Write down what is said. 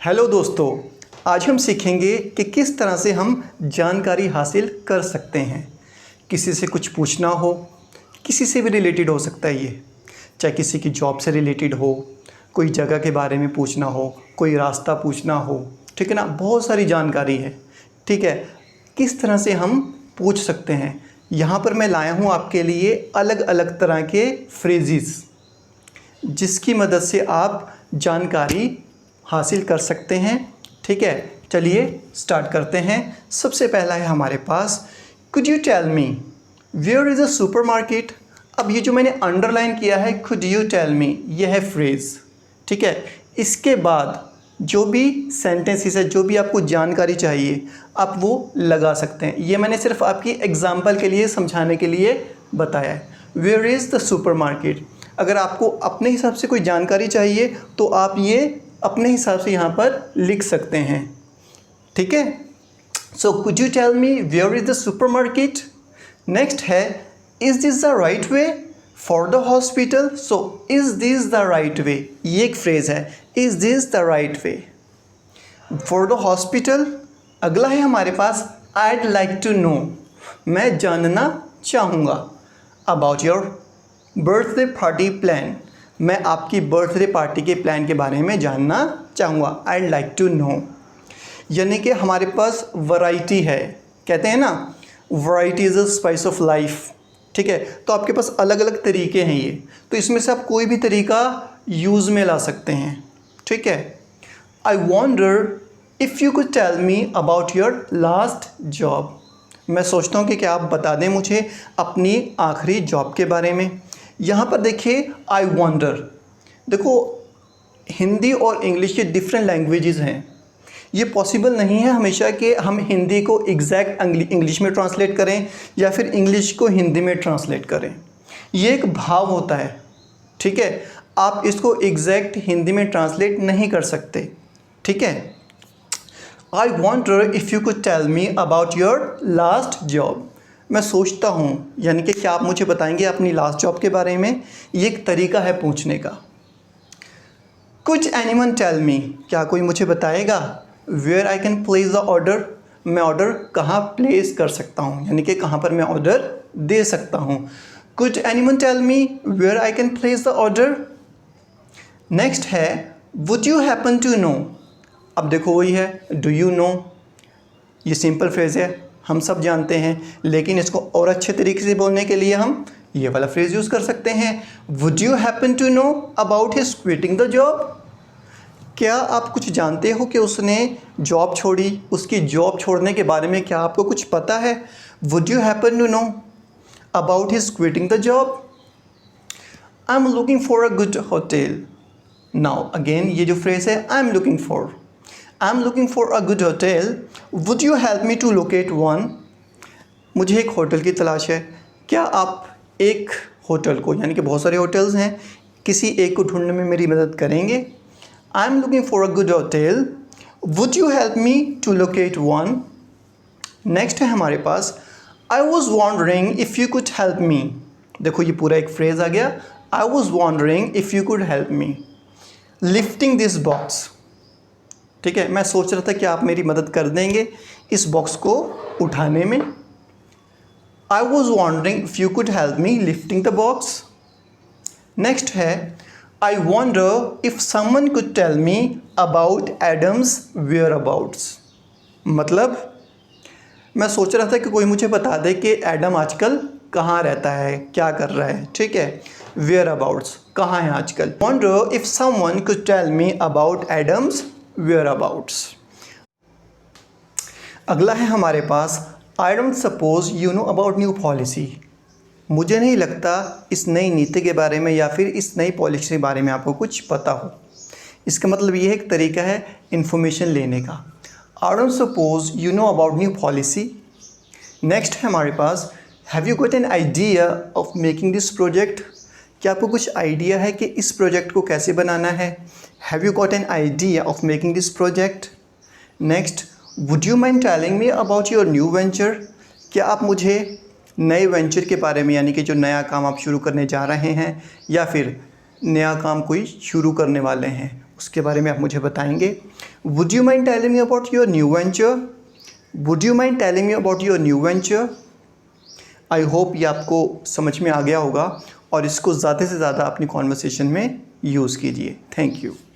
Hello दोस्तों, आज हम सीखेंगे कि किस तरह से हम जानकारी हासिल कर सकते हैं। किसी से कुछ पूछना हो, किसी से भी रिलेटेड हो सकता है ये, चाहे किसी की जॉब से रिलेटेड हो, कोई जगह के बारे में पूछना हो, कोई रास्ता पूछना हो, ठीक है ना। बहुत सारी जानकारी है, ठीक है। किस तरह से हम पूछ सकते हैं, यहाँ पर मैं लाया हूँ आपके लिए अलग अलग तरह के फ्रेजेस, जिसकी मदद से आप जानकारी हासिल कर सकते हैं, ठीक है। चलिए स्टार्ट करते हैं। सबसे पहला है हमारे पास, could you tell me where is a supermarket. अब ये जो मैंने अंडरलाइन किया है, कुड यू टेल मी, यह है फ्रेज़, ठीक है। इसके बाद जो भी सेंटेंसेस है, जो भी आपको जानकारी चाहिए, आप वो लगा सकते हैं। ये मैंने सिर्फ आपकी एग्जांपल के लिए, समझाने के लिए बताया है। Where is the supermarket. अगर आपको अपने हिसाब से कोई जानकारी चाहिए तो आप ये अपने हिसाब से यहाँ पर लिख सकते हैं, ठीक है। So could you tell me where is the supermarket. Next है, is this the right way for the hospital. So is this the right way, ये एक फ्रेज़ है, is this the right way for the hospital. अगला है हमारे पास, I'd like to know, मैं जानना चाहूँगा। About your birthday party plan, मैं आपकी बर्थडे पार्टी के प्लान के बारे में जानना चाहूँगा। I'd like to know. यानी कि हमारे पास वैरायटी है, कहते हैं ना, variety is a spice of life, ठीक है। तो आपके पास अलग अलग तरीके हैं ये, तो इसमें से आप कोई भी तरीका यूज़ में ला सकते हैं, ठीक है। I wonder if you could tell me about your last job, मैं सोचता हूँ कि क्या आप बता दें मुझे अपनी आखिरी जॉब के बारे में। यहाँ पर देखिए, आई वॉन्डर, देखो हिंदी और इंग्लिश के डिफरेंट लैंग्वेजेस हैं। ये पॉसिबल नहीं है हमेशा कि हम हिंदी को एग्जैक्ट इंग्लिश में ट्रांसलेट करें या फिर इंग्लिश को हिंदी में ट्रांसलेट करें। ये एक भाव होता है, ठीक है। आप इसको एग्जैक्ट हिंदी में ट्रांसलेट नहीं कर सकते, ठीक है। I wonder if you could tell me about your last job, मैं सोचता हूँ, यानी कि क्या आप मुझे बताएंगे अपनी लास्ट जॉब के बारे में। ये एक तरीका है पूछने का। कुड एनीवन टेल मी, क्या कोई मुझे बताएगा where I can place the order, मैं ऑर्डर कहाँ प्लेस कर सकता हूँ, यानी कि कहाँ पर मैं ऑर्डर दे सकता हूँ। Could anyone tell me where I can place the order. Next है, would you happen to know. अब देखो वही है, डू यू नो, ये सिंपल फ्रेज़ है, हम सब जानते हैं, लेकिन इसको और अच्छे तरीके से बोलने के लिए हम ये वाला फ्रेज़ यूज़ कर सकते हैं। Would you happen to know about his quitting the job, क्या आप कुछ जानते हो कि उसने जॉब छोड़ी, उसकी जॉब छोड़ने के बारे में क्या आपको कुछ पता है। Would you happen to know about his quitting the job. I am looking for a good hotel. Now again ये जो फ्रेज़ है, I am looking for, I am looking for a good hotel, would you help me to locate one, मुझे एक hotel की तलाश है, क्या आप एक होटल को, यानी कि बहुत सारे होटल्स हैं, किसी एक को ढूंढने में मेरी मदद करेंगे। I am looking for a good hotel, would you help me to locate one. Next है हमारे पास, I was wondering if you could help me, देखो ये पूरा एक फ्रेज़ आ गया, I was wondering if you could help me lifting this box, ठीक है। मैं सोच रहा था कि आप मेरी मदद कर देंगे इस बॉक्स को उठाने में। I was wondering if you could help me lifting the box. Next है, I wonder if someone could tell me about Adams whereabouts, मतलब मैं सोच रहा था कि कोई मुझे बता दे कि एडम आजकल कहाँ रहता है, क्या कर रहा है, ठीक है। वेयर अबाउट्स, कहाँ है आजकल। Wonder if someone could tell me about Adams whereabouts. अगला है हमारे पास, I don't suppose you know about new policy, मुझे नहीं लगता इस नई नीति के बारे में या फिर इस नई पॉलिसी के बारे में आपको कुछ पता हो। इसका मतलब ये एक तरीका है इन्फॉर्मेशन लेने का। I don't suppose you know about new policy. Next है हमारे पास, have you got an idea of making this project, क्या आपको कुछ आइडिया है कि इस प्रोजेक्ट को कैसे बनाना है। Have you got an idea of making this project. Next, would you mind telling me about your new venture, क्या आप मुझे नए वेंचर के बारे में, यानी कि जो नया काम आप शुरू करने जा रहे हैं या फिर नया काम कोई शुरू करने वाले हैं, उसके बारे में आप मुझे बताएंगे। Would you mind telling me about your new venture? Would you mind telling me about your new venture? I hope ये आपको समझ में आ गया होगा और इसको ज़्यादा से ज़्यादा अपनी कॉन्वर्सेशन में यूज़ कीजिए। Thank you.